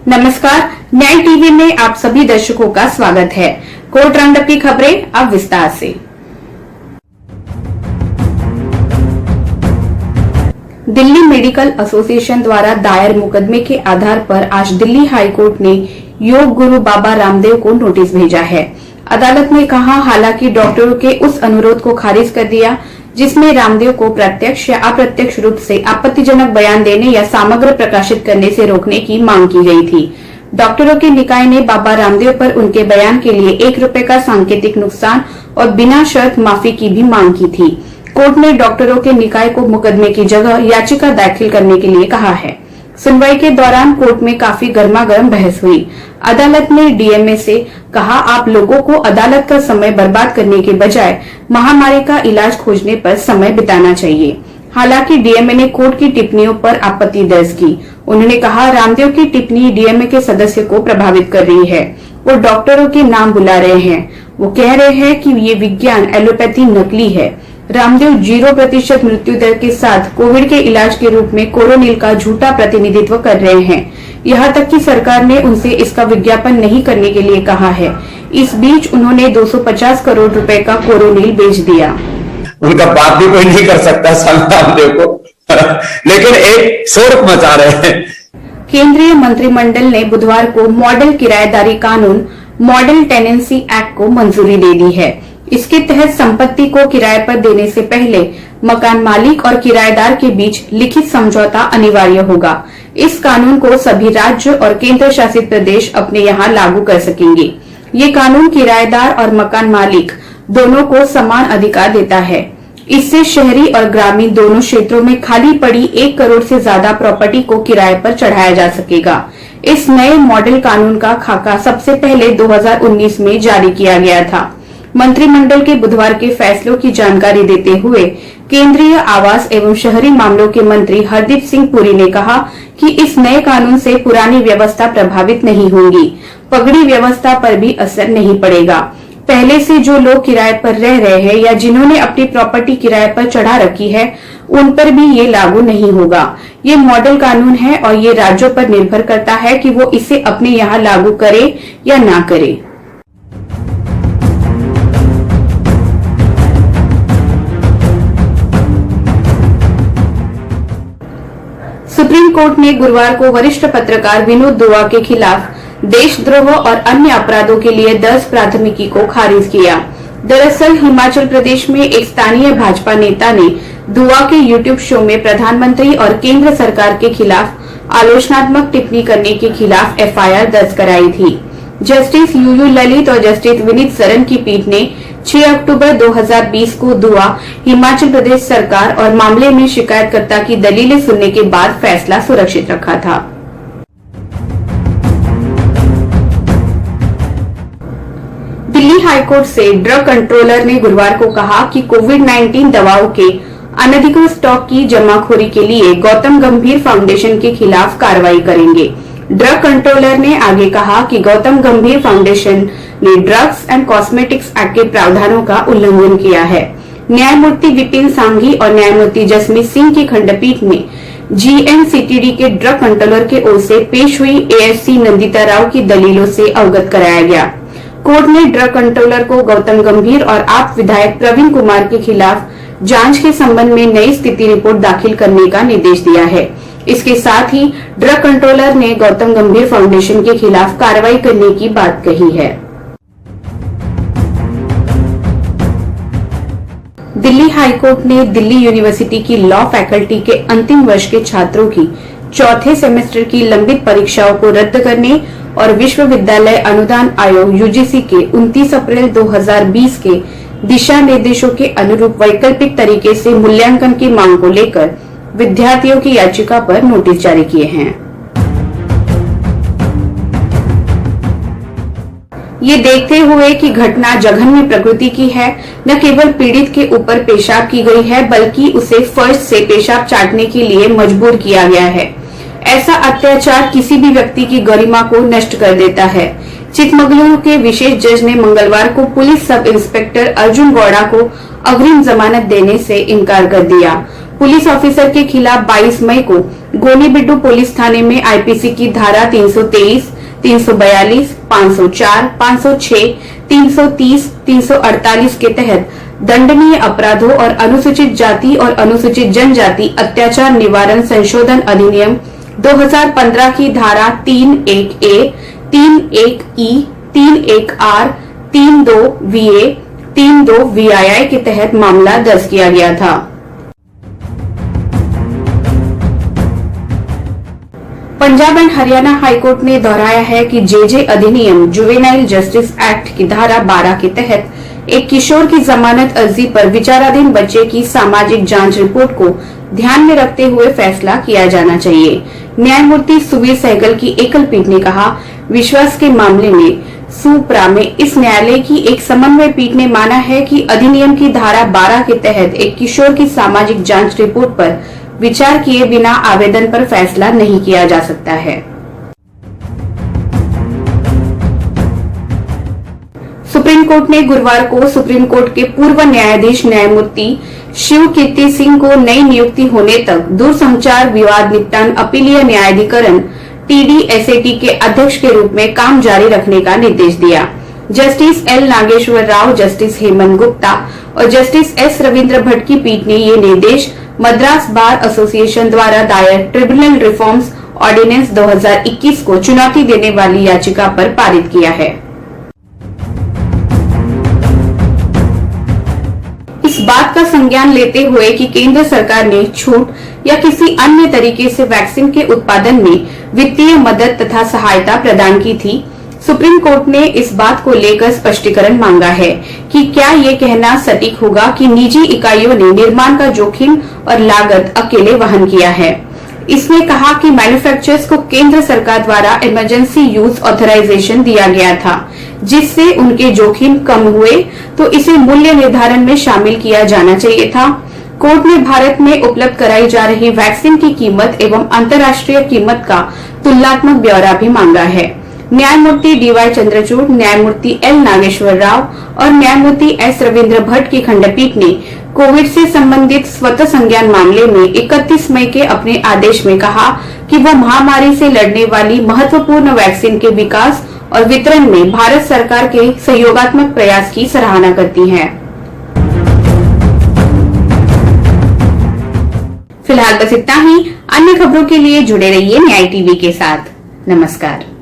नमस्कार, न्याय टीवी में आप सभी दर्शकों का स्वागत है। कोर्ट राउंडअप की खबरें अब विस्तार से। दिल्ली मेडिकल एसोसिएशन द्वारा दायर मुकदमे के आधार पर आज दिल्ली हाई कोर्ट ने योग गुरु बाबा रामदेव को नोटिस भेजा है। अदालत ने कहा, हालांकि डॉक्टरों के उस अनुरोध को खारिज कर दिया जिसमें रामदेव को प्रत्यक्ष या अप्रत्यक्ष रूप से आपत्तिजनक बयान देने या सामग्री प्रकाशित करने से रोकने की मांग की गई थी। डॉक्टरों के निकाय ने बाबा रामदेव पर उनके बयान के लिए ₹1 का सांकेतिक नुकसान और बिना शर्त माफी की भी मांग की थी। कोर्ट ने डॉक्टरों के निकाय को मुकदमे की जगह याचिका दाखिल करने के लिए कहा है। सुनवाई के दौरान कोर्ट में काफी गर्मागर्म बहस हुई। अदालत ने डीएमए से कहा, आप लोगों को अदालत का समय बर्बाद करने के बजाय महामारी का इलाज खोजने पर समय बिताना चाहिए। हालांकि डीएमए ने कोर्ट की टिप्पणियों पर आपत्ति दर्ज की। उन्होंने कहा, रामदेव की टिप्पणी डीएमए के सदस्य को प्रभावित कर रही है। वो डॉक्टरों के नाम बुला रहे हैं। वो कह रहे हैं कि ये विज्ञान एलोपैथी नकली है। रामदेव 0% मृत्यु दर के साथ कोविड के इलाज के रूप में कोरोनिल का झूठा प्रतिनिधित्व कर रहे हैं। यहाँ तक कि सरकार ने उनसे इसका विज्ञापन नहीं करने के लिए कहा है। इस बीच उन्होंने 250 करोड़ रुपए का कोरोनिल बेच दिया। उनका बात भी कोई नहीं कर सकता रामदेव को लेकिन एक शोर मचा रहे हैं। केंद्रीय मंत्रिमंडल ने बुधवार को मॉडल किराएदारी कानून मॉडल टेनेंसी एक्ट को मंजूरी दे दी है। इसके तहत संपत्ति को किराए पर देने से पहले मकान मालिक और किराएदार के बीच लिखित समझौता अनिवार्य होगा। इस कानून को सभी राज्य और केंद्र शासित प्रदेश अपने यहाँ लागू कर सकेंगे। ये कानून किराएदार और मकान मालिक दोनों को समान अधिकार देता है। इससे शहरी और ग्रामीण दोनों क्षेत्रों में खाली पड़ी 1 करोड़ से ज्यादा प्रॉपर्टी को किराए पर चढ़ाया जा सकेगा। इस नए मॉडल कानून का खाका सबसे पहले 2019 में जारी किया गया था। मंत्रिमंडल के बुधवार के फैसलों की जानकारी देते हुए केंद्रीय आवास एवं शहरी मामलों के मंत्री हरदीप सिंह पुरी ने कहा कि इस नए कानून से पुरानी व्यवस्था प्रभावित नहीं होगी। पगड़ी व्यवस्था पर भी असर नहीं पड़ेगा। पहले से जो लोग किराए पर रह रहे हैं या जिन्होंने अपनी प्रॉपर्टी किराए पर चढ़ा रखी है, उन पर भी ये लागू नहीं होगा। ये मॉडल कानून है और ये राज्यों पर निर्भर करता है कि वो इसे अपने यहाँ लागू करे या ना करे। सुप्रीम कोर्ट ने गुरुवार को वरिष्ठ पत्रकार विनोद दुआ के खिलाफ देशद्रोह और अन्य अपराधों के लिए दर्ज प्राथमिकी को खारिज किया। दरअसल हिमाचल प्रदेश में एक स्थानीय भाजपा नेता ने दुआ के यूट्यूब शो में प्रधानमंत्री और केंद्र सरकार के खिलाफ आलोचनात्मक टिप्पणी करने के खिलाफ एफआईआर दर्ज कराई थी। जस्टिस यूयू ललित और जस्टिस विनीत सरन की पीठ ने 6 अक्टूबर 2020 को दुआ, हिमाचल प्रदेश सरकार और मामले में शिकायतकर्ता की दलीलें सुनने के बाद फैसला सुरक्षित रखा था। दिल्ली हाईकोर्ट से ड्रग कंट्रोलर ने गुरुवार को कहा कि कोविड-19 दवाओं के अनधिकृत स्टॉक की जमाखोरी के लिए गौतम गंभीर फाउंडेशन के खिलाफ कार्रवाई करेंगे। ड्रग कंट्रोलर ने आगे कहा कि गौतम गंभीर फाउंडेशन ने ड्रग्स एंड कॉस्मेटिक्स एक्ट के प्रावधानों का उल्लंघन किया है। न्यायमूर्ति विपिन सांघी और न्यायमूर्ति जसमीत सिंह की खंडपीठ में जीएनसीटीडी के ड्रग कंट्रोलर के ओर से पेश हुई एएससी नंदिता राव की दलीलों से अवगत कराया गया। कोर्ट ने ड्रग कंट्रोलर को गौतम गंभीर और आप विधायक प्रवीण कुमार के खिलाफ जांच के संबंध में नई स्थिति रिपोर्ट दाखिल करने का निर्देश दिया है। इसके साथ ही ड्रग कंट्रोलर ने गौतम गंभीर फाउंडेशन के खिलाफ कार्रवाई करने की बात कही है। दिल्ली हाईकोर्ट ने दिल्ली यूनिवर्सिटी की लॉ फैकल्टी के अंतिम वर्ष के छात्रों की चौथे सेमेस्टर की लंबित परीक्षाओं को रद्द करने और विश्वविद्यालय अनुदान आयोग यूजीसी के 29 अप्रैल 2020 के दिशा निर्देशों के अनुरूप वैकल्पिक तरीके से मूल्यांकन की मांग को लेकर विद्यार्थियों की याचिका पर नोटिस जारी किए हैं। ये देखते हुए कि घटना जघन्य प्रकृति की है, न केवल पीड़ित के ऊपर पेशाब की गई है बल्कि उसे फर्श से पेशाब चाटने के लिए मजबूर किया गया है। ऐसा अत्याचार किसी भी व्यक्ति की गरिमा को नष्ट कर देता है। चिकमगलुरु के विशेष जज ने मंगलवार को police sub inspector Arjun Gowda को अग्रिम जमानत देने से इनकार कर दिया। पुलिस ऑफिसर के खिलाफ 22 मई को गोनीबिड्डू पुलिस थाने में आईपीसी की धारा 323, 342, 504, 506, 330, 348 के तहत दंडनीय अपराधों और अनुसूचित जाति और अनुसूचित जनजाति अत्याचार निवारण संशोधन अधिनियम 2015 की धारा 31A, 31E, 31R, 32VA, 32VII के तहत मामला दर्ज किया गया था। पंजाब एंड हरियाणा हाईकोर्ट ने दोहराया है कि जेजे अधिनियम जुवेनाइल जस्टिस एक्ट की धारा 12 के तहत एक किशोर की जमानत अर्जी पर विचाराधीन बच्चे की सामाजिक जांच रिपोर्ट को ध्यान में रखते हुए फैसला किया जाना चाहिए। न्यायमूर्ति सुवीर सहगल की एकल पीठ ने कहा, विश्वास के मामले में सुप्रा में इस न्यायालय की एक समन्वय पीठ ने माना है कि अधिनियम की धारा 12 के तहत एक किशोर की सामाजिक जांच रिपोर्ट पर विचार किए बिना आवेदन पर फैसला नहीं किया जा सकता है। सुप्रीम कोर्ट ने गुरुवार को सुप्रीम कोर्ट के पूर्व न्यायाधीश न्यायमूर्ति शिव कीर्ति सिंह को नई नियुक्ति होने तक दूरसंचार विवाद निपटान अपीलीय न्यायाधिकरण TDSAT के अध्यक्ष के रूप में काम जारी रखने का निर्देश दिया। Justice L Nageshwar Rao, justice Hemant Gupta और जस्टिस S रविंद्र भट्ट की पीठ ने ये निर्देश मद्रास बार एसोसिएशन द्वारा दायर ट्रिब्यूनल रिफॉर्म्स ऑर्डिनेंस 2021 को चुनौती देने वाली याचिका पर पारित किया है। इस बात का संज्ञान लेते हुए कि केंद्र सरकार ने छूट या किसी अन्य तरीके से वैक्सीन के उत्पादन में वित्तीय मदद तथा सहायता प्रदान की थी, सुप्रीम कोर्ट ने इस बात को लेकर स्पष्टीकरण मांगा है कि क्या ये कहना सटीक होगा कि निजी इकाइयों ने निर्माण का जोखिम और लागत अकेले वहन किया है। इसने कहा कि मैन्युफैक्चरर्स को केंद्र सरकार द्वारा इमरजेंसी यूज ऑथराइजेशन दिया गया था, जिससे उनके जोखिम कम हुए, तो इसे मूल्य निर्धारण में शामिल किया जाना चाहिए था। कोर्ट ने भारत में उपलब्ध कराई जा रही वैक्सीन की कीमत एवं अंतर्राष्ट्रीय कीमत का तुलनात्मक ब्यौरा भी मांगा है। न्यायमूर्ति DY चंद्रचूड़, न्यायमूर्ति L नागेश्वर राव और न्यायमूर्ति S रविंद्र भट्ट की खंडपीठ ने कोविड से संबंधित स्वतः संज्ञान मामले में 31 मई के अपने आदेश में कहा कि वह महामारी से लड़ने वाली महत्वपूर्ण वैक्सीन के विकास और वितरण में भारत सरकार के सहयोगात्मक प्रयास की सराहना करती है। फिलहाल बस इतना ही। अन्य खबरों के लिए जुड़े रहिए न्याय टीवी के साथ। नमस्कार।